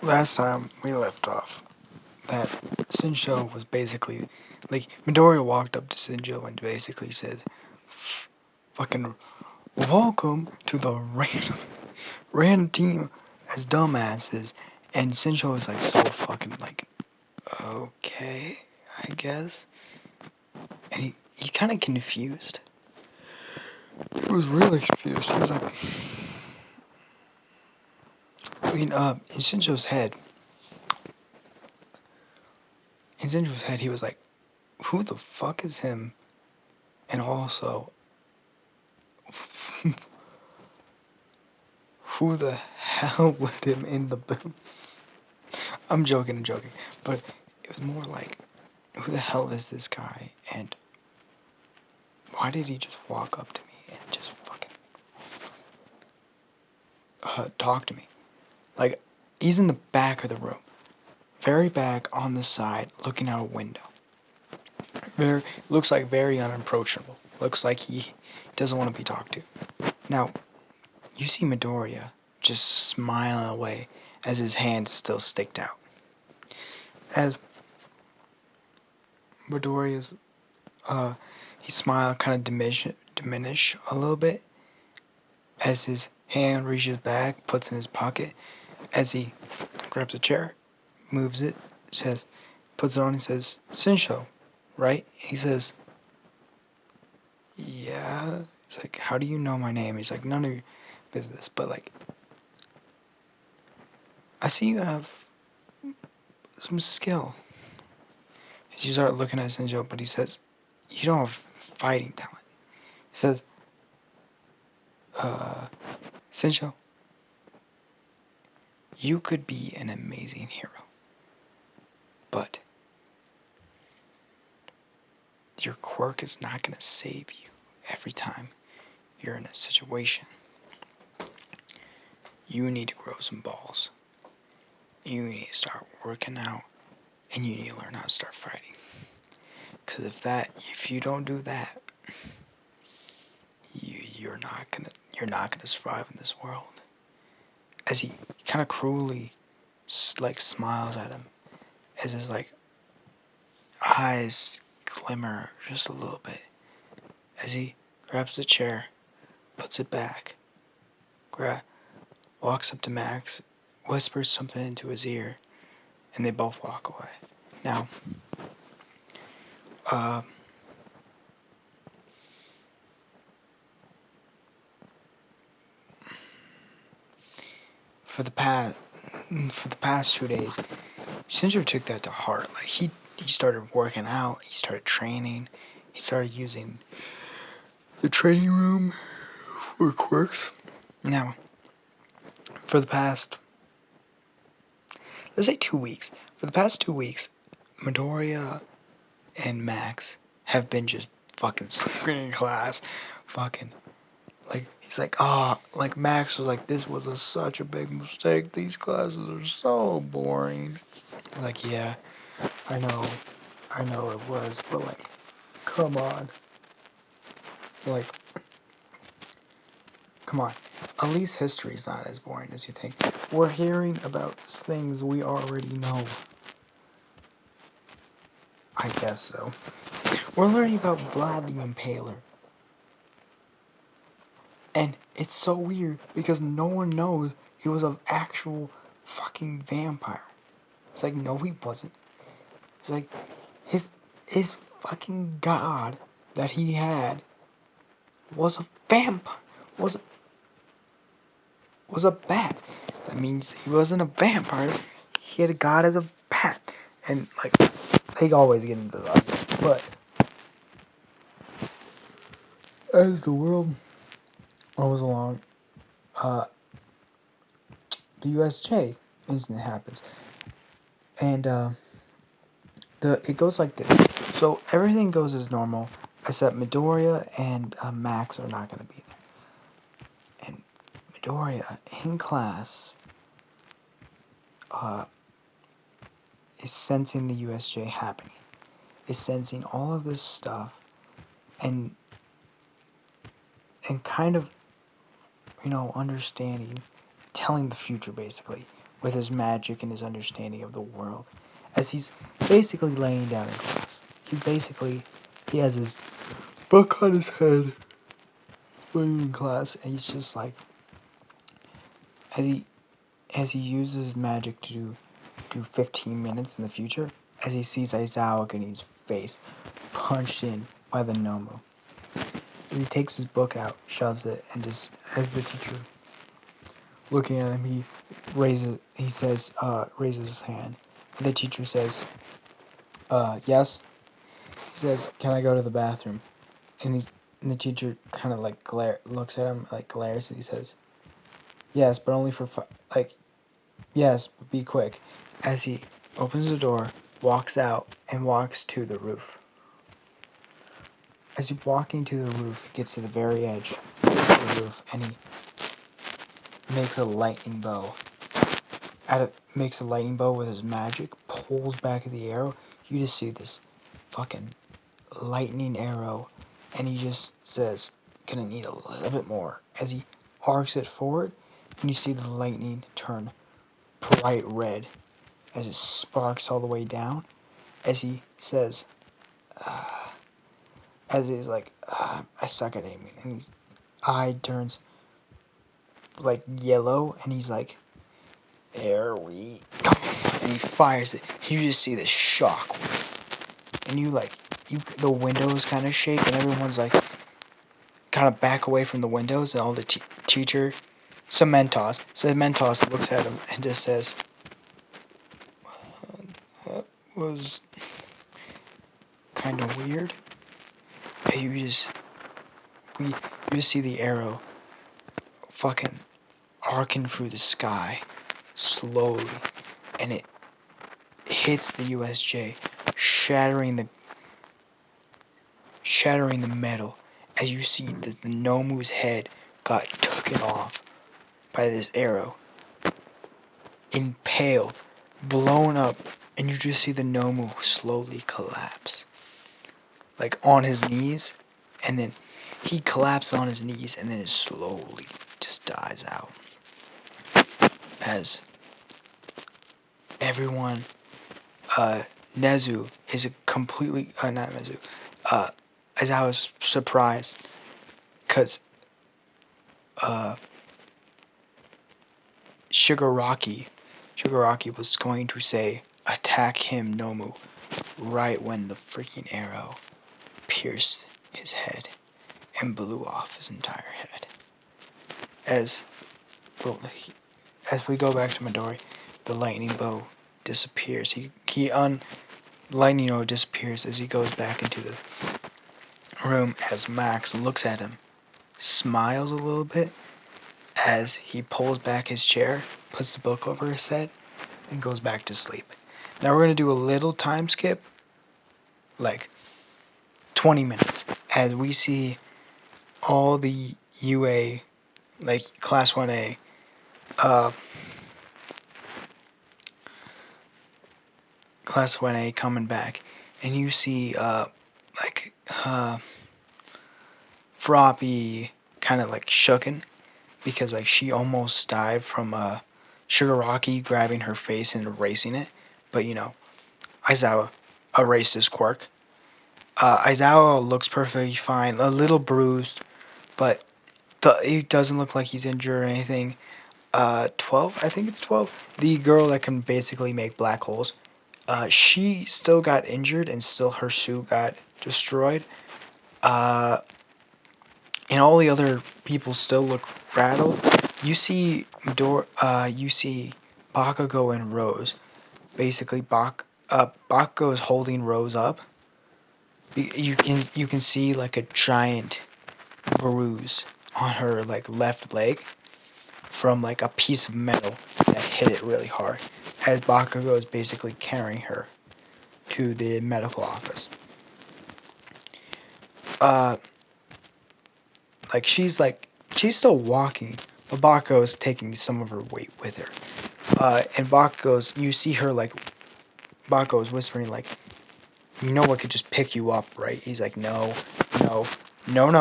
Last time we left off, that Shinjo was basically like Midoriya walked up to Shinjo and basically said, "Fucking welcome to the random team as dumbasses," and Shinjo was like so fucking like, okay, I guess, and he kind of confused. He was really confused. He was like, in Shinjo's head, he was like, who the fuck is him? And also, who the hell let him in the building? I'm joking, but it was more like, who the hell is this guy? And why did he just walk up to me and just fucking talk to me? Like, he's in the back of the room, very back on the side, looking out a window. Looks like very unapproachable. Looks like he doesn't want to be talked to. Now, you see Midoriya just smiling away as his hands still sticked out. As Midoriya's, he smiled kind of diminish a little bit as his hand reaches back, puts in his pocket, as he grabs a chair, moves it, puts it on and says, Shinjo, right? He says, yeah. He's like, how do you know my name? He's like, none of your business, but like, I see you have some skill. As you start looking at Shinjo, but he says, you don't have fighting talent. He says, Shinjo, you could be an amazing hero, but your quirk is not going to save you every time you're in a situation. You need to grow some balls. You need to start working out, and you need to learn how to start fighting. Because if you don't do that, you're not gonna survive in this world. As he kind of cruelly, like, smiles at him, as his like eyes glimmer just a little bit, as he grabs the chair, puts it back, walks up to Max, whispers something into his ear, and they both walk away. Now, for the past 2 days, Shinjo took that to heart. Like he started working out, he started training, he started using the training room for quirks. Now, for the past, let's say 2 weeks, for the past 2 weeks, Midoriya and Max have been just fucking sleeping in class, fucking. Like, he's like, like Max was like, this was such a big mistake. These classes are so boring. Like, yeah, I know it was, but like, come on. Like, come on. At least history's not as boring as you think. We're hearing about things we already know. I guess so. We're learning about Vlad the Impaler. And it's so weird because no one knows he was an actual fucking vampire. It's like, no, he wasn't. It's like, his fucking god that he had was a vampire. Was a bat. That means he wasn't a vampire. He had a god as a bat. And like, they always get into that. But as the world goes along, the USJ incident happens, and it goes like this. So everything goes as normal, except Midoriya and Max are not going to be there. And Midoriya in class is sensing the USJ happening. Is sensing all of this stuff, and kind of, understanding, telling the future basically with his magic and his understanding of the world, as he's basically laying down in class. He has his book on his head, laying in class, and he's just like, as he uses his magic to do 15 minutes in the future, as he sees Aizawa getting his face punched in by the Nomu. As he takes his book out, shoves it, and just, as the teacher looking at him, he raises his hand. And the teacher says, yes? He says, can I go to the bathroom? And the teacher kind of like looks at him, like glares, and he says, yes, but only for, yes, but be quick. As he opens the door, walks out, and walks to the roof. As he's walking to the roof, he gets to the very edge of the roof, and he makes a lightning bow. Makes a lightning bow with his magic, pulls back the arrow. You just see this fucking lightning arrow, and he just says, gonna need a little bit more. As he arcs it forward, and you see the lightning turn bright red as it sparks all the way down. As he says, as he's like, I suck at aiming, and his eye turns like yellow, and he's like, there we go, and he fires it. You just see this shock, and the windows kind of shake, and everyone's like, kind of back away from the windows, and all the teacher, Cementos looks at him and just says, that was kind of weird. And you just see the arrow fucking arcing through the sky slowly, and it hits the USJ, shattering the metal, as you see that the Nomu's head got taken off by this arrow, impaled, blown up, and you just see the Nomu slowly collapse, like on his knees, and then he collapses on his knees, and then it slowly just dies out. As everyone, Nezu is a completely, not Nezu, as I was surprised, because, Shigaraki was going to say, attack him, Nomu, right when the freaking arrow pierced his head and blew off his entire head. As we go back to Midori, the lightning bow disappears. Lightning bow disappears as he goes back into the room, as Max looks at him, smiles a little bit as he pulls back his chair, puts the book over his head, and goes back to sleep. Now we're going to do a little time skip, like 20 minutes, as we see all the UA, like Class 1A, Class 1A coming back, and you see, Froppy kind of like shooken, because like she almost died from Shigaraki grabbing her face and erasing it, but Aizawa erased his quirk. Aizawa looks perfectly fine, a little bruised, but it doesn't look like he's injured or anything. 12, I think it's 12, the girl that can basically make black holes, she still got injured and still her suit got destroyed. And all the other people still look rattled. You see Bakugo and Rose. Basically, Bakugo is holding Rose up. You can see like a giant bruise on her like left leg from like a piece of metal that hit it really hard. As Bakugo is basically carrying her to the medical office. She's still walking, but Bakugo is taking some of her weight with her. And you see her Bakugo is whispering like, you know what could just pick you up, right? He's like, no, you're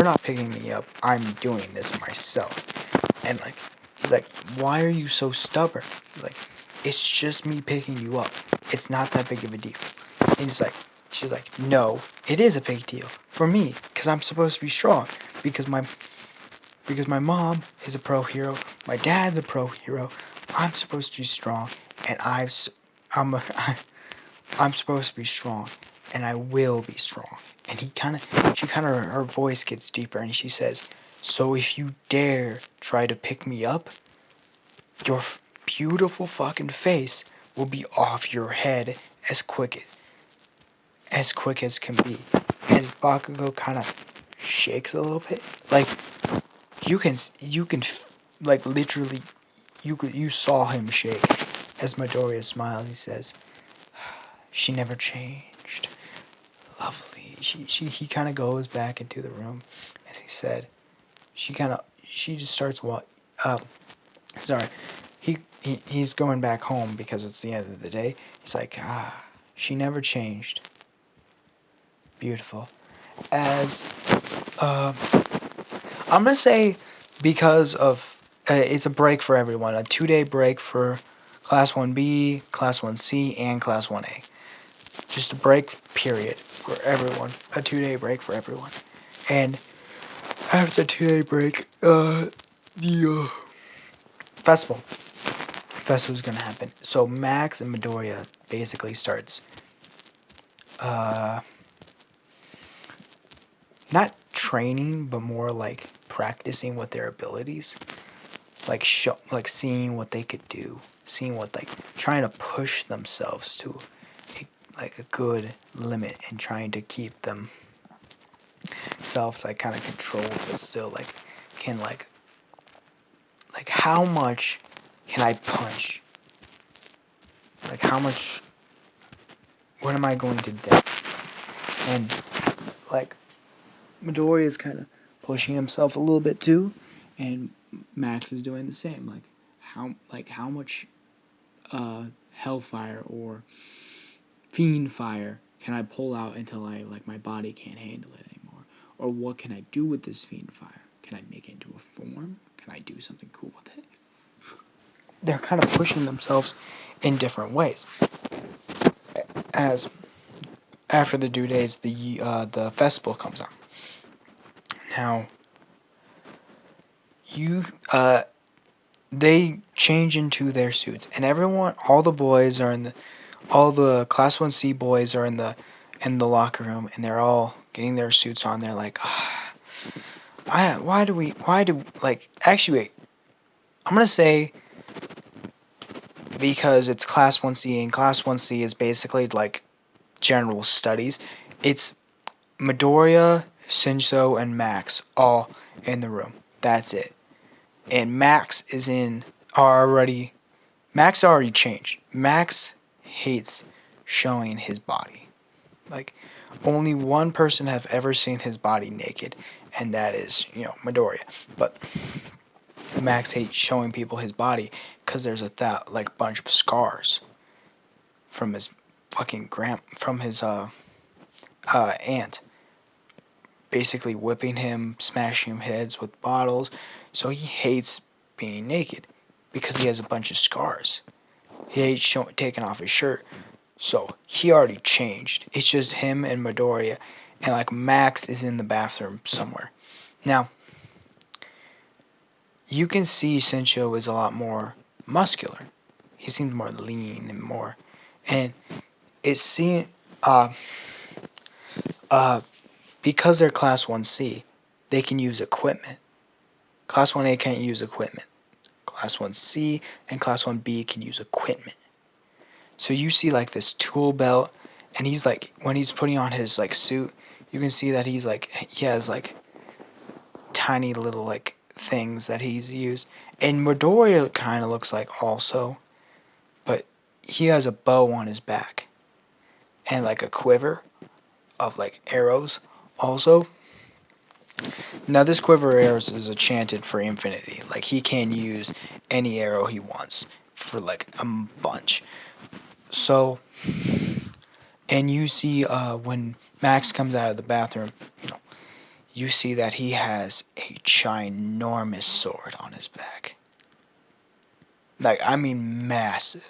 not picking me up. I'm doing this myself. And He's like, why are you so stubborn? Like, it's just me picking you up. It's not that big of a deal. And she's like, no, it is a big deal for me because I'm supposed to be strong because my mom is a pro hero, my dad's a pro hero. I'm supposed to be strong, and I'm a, I'm supposed to be strong, and I will be strong. And her voice gets deeper, and she says, so if you dare try to pick me up, your beautiful fucking face will be off your head as quick as can be. As Bakugo kind of shakes a little bit, like you can like literally you saw him shake. As Midoriya smiles, he says, "She never changed. Lovely." He kind of goes back into the room, as he said. She just starts sorry. He's going back home because it's the end of the day. He's like, she never changed. Beautiful. As I'm gonna say, because of it's a break for everyone, a 2-day break for Class 1B, Class 1C, and Class 1A. Just a break period for everyone. A 2-day break for everyone. And after the 2-day break, the festival's gonna happen. So Max and Midoriya basically starts not training, but more like practicing with their abilities, like seeing what they could do, seeing what trying to push themselves to a good limit and trying to keep themselves kind of controlled, but still can how much can I punch? How much? What am I going to do? And Midoriya is kind of pushing himself a little bit too, and Max is doing the same. How much hellfire or fiend fire can I pull out until my body can't handle it anymore? Or what can I do with this fiend fire? Can I make it into a form? Can I do something cool with it? They're kind of pushing themselves in different ways. As after the due days, the festival comes on. Now, they change into their suits, and all the Class 1C boys are in the locker room, and they're all getting their suits on. They're like, actually, wait, I'm gonna say, because it's Class 1C, and Class 1C is basically general studies. It's Midoriya, Shinso, and Max all in the room. That's it. And Max already changed. Max hates showing his body. Only one person have ever seen his body naked, and that is, Midoriya. But Max hates showing people his body because there's bunch of scars from his aunt, basically whipping him, smashing him heads with bottles. So he hates being naked because he has a bunch of scars. He hates taking off his shirt. So he already changed. It's just him and Midoriya, and Max is in the bathroom somewhere. Now, you can see Shinso is a lot more muscular. He seems more lean and it's seen because they're Class 1C, they can use equipment. Class 1A can't use equipment. Class 1C and Class 1B can use equipment. So you see this tool belt, and he's when he's putting on his suit, you can see that he has tiny little things that he's used. And Midoriya kind of looks also, but he has a bow on his back and a quiver of arrows also. Now this quiver of arrows is enchanted for infinity. He can use any arrow he wants for a bunch. So, and you see when Max comes out of the bathroom, you see that he has a ginormous sword on his back. Like, I mean massive.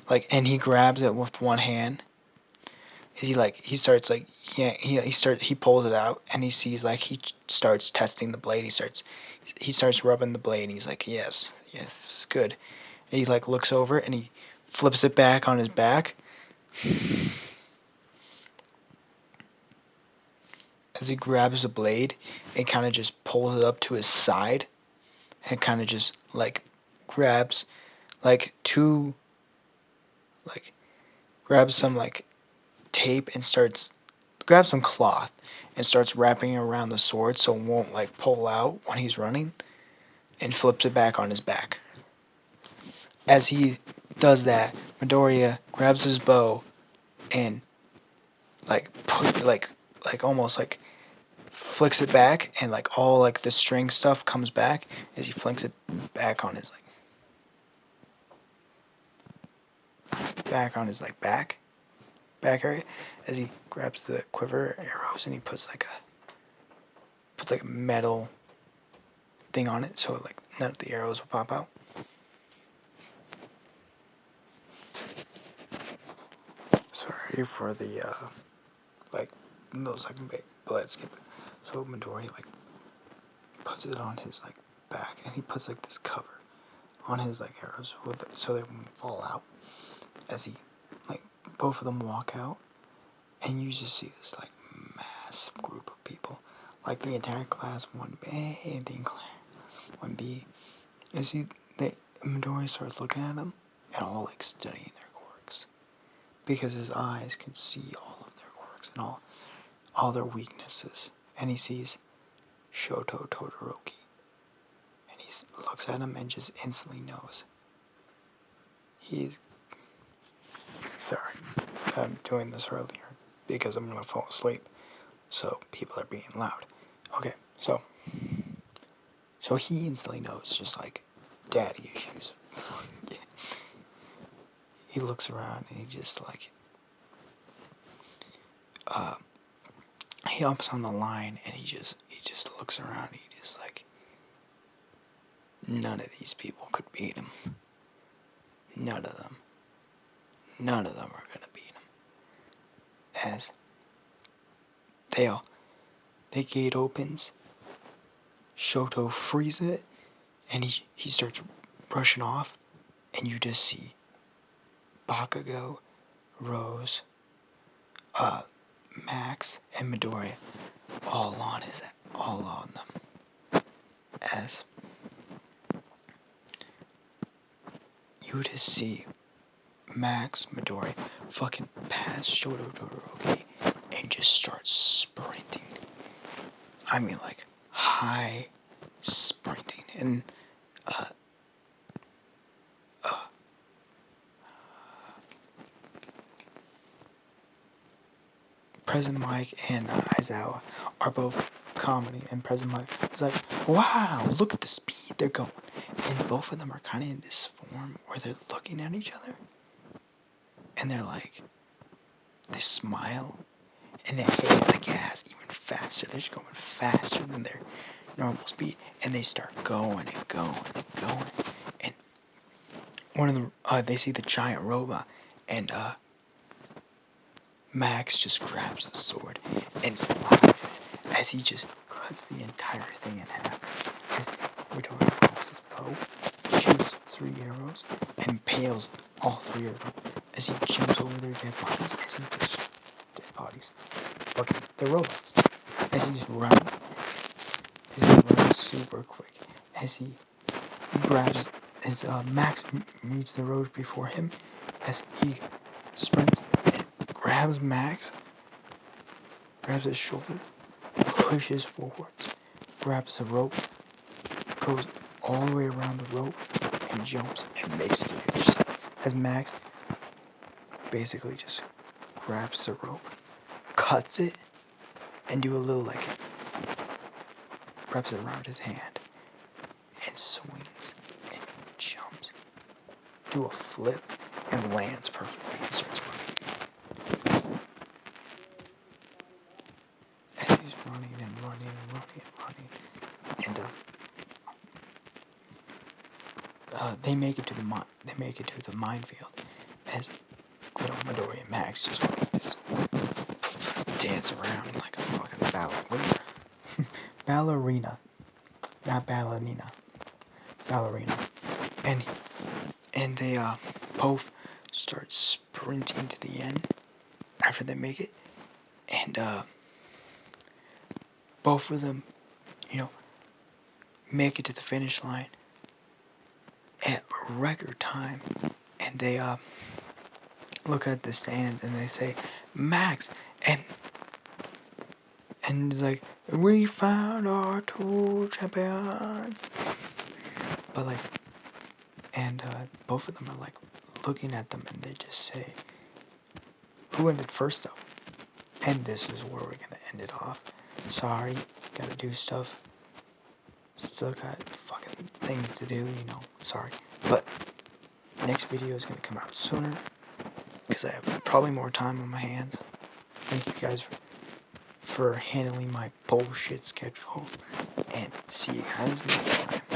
Like, and he grabs it with one hand. Is he like, he starts like, yeah, he pulls it out, and he sees, like, he starts testing the blade. He starts rubbing the blade, and he's like, yes, this is good. And he, like, looks over, and he flips it back on his back. As he grabs the blade, and kind of just pulls it up to his side, and kind of just, like, grabs, like, grabs some, like, tape, and grabs some cloth, and starts wrapping it around the sword so it won't, like, pull out when he's running, and flips it back on his back. As he does that, Midoriya grabs his bow and, like, almost, like, flicks it back, and, like, all, like, the string stuff comes back as he flicks it back on his, like, back area, as he grabs the quiver arrows, and he puts like a metal thing on it, so, like, none of the arrows will pop out. Sorry for the like millisecond bit, but let's skip it. So Midori, like, puts it on his, like, back, and he puts, like, this cover on his, like, arrows so they won't fall out. As he, like, both of them walk out, and you just see this, like, massive group of people, like the entire class 1A and the entire 1B. As Midori starts looking at them, and all, like, studying their quirks, because his eyes can see all of their quirks and all their weaknesses, and he sees Shoto Todoroki, and he looks at him and just instantly knows he's. Sorry, I'm doing this earlier because I'm gonna fall asleep, so people are being loud. Okay, so he instantly knows, just like daddy issues. He looks around, and he just, like, he hops on the line, and he just looks around, and he just, like, none of these people could beat him. None of them. None of them are gonna beat him. As the gate opens, Shoto frees it, and he starts rushing off, and you just see Bakugo, Rose, Max, and Midoriya all on them. As you just see Max, Midoriya fucking pass Shoto Todoroki and just start sprinting. I mean, like, high sprinting. And President Mike and Aizawa are both comedy, and President Mike is like, wow, look at the speed they're going. And both of them are kind of in this form where they're looking at each other, and they're like, they smile, and they hit the gas even faster. They're just going faster than their normal speed, and they start going and going and going. And one of them, they see the giant robot, and Max just grabs the sword and slashes as he just cuts the entire thing in half. As Midoriya grabs his bow, shoots 3 arrows, and impales all 3 of them as he jumps over their dead bodies. Fucking, they're robots. As he's running super quick. As he grabs, Max meets the road before him, as he sprints and grabs Max, grabs his shoulder, pushes forwards, grabs the rope, goes all the way around the rope, and jumps and makes it to the other side. As Max basically just grabs the rope, cuts it, and do a little, like, wraps it around his hand, and swings and jumps, do a flip, and lands perfectly, and starts running. As he's running and running and running and running, and they make they make it to the minefield as good old Midori and Max just like this dance around like a fucking ballerina. Ballerina. Not ballerina. Ballerina. And they both start sprinting to the end after they make it. And both of them, make it to the finish line at a record time. And they look at the stands and they say, Max, and it's like, we found our two champions. But like, and both of them are like looking at them and they just say, who ended first though? And this is where we're gonna end it off. Sorry, gotta do stuff. Still got fucking things to do, sorry. But next video is gonna come out sooner because I have probably more time on my hands. Thank you guys for handling my bullshit schedule, and see you guys next time.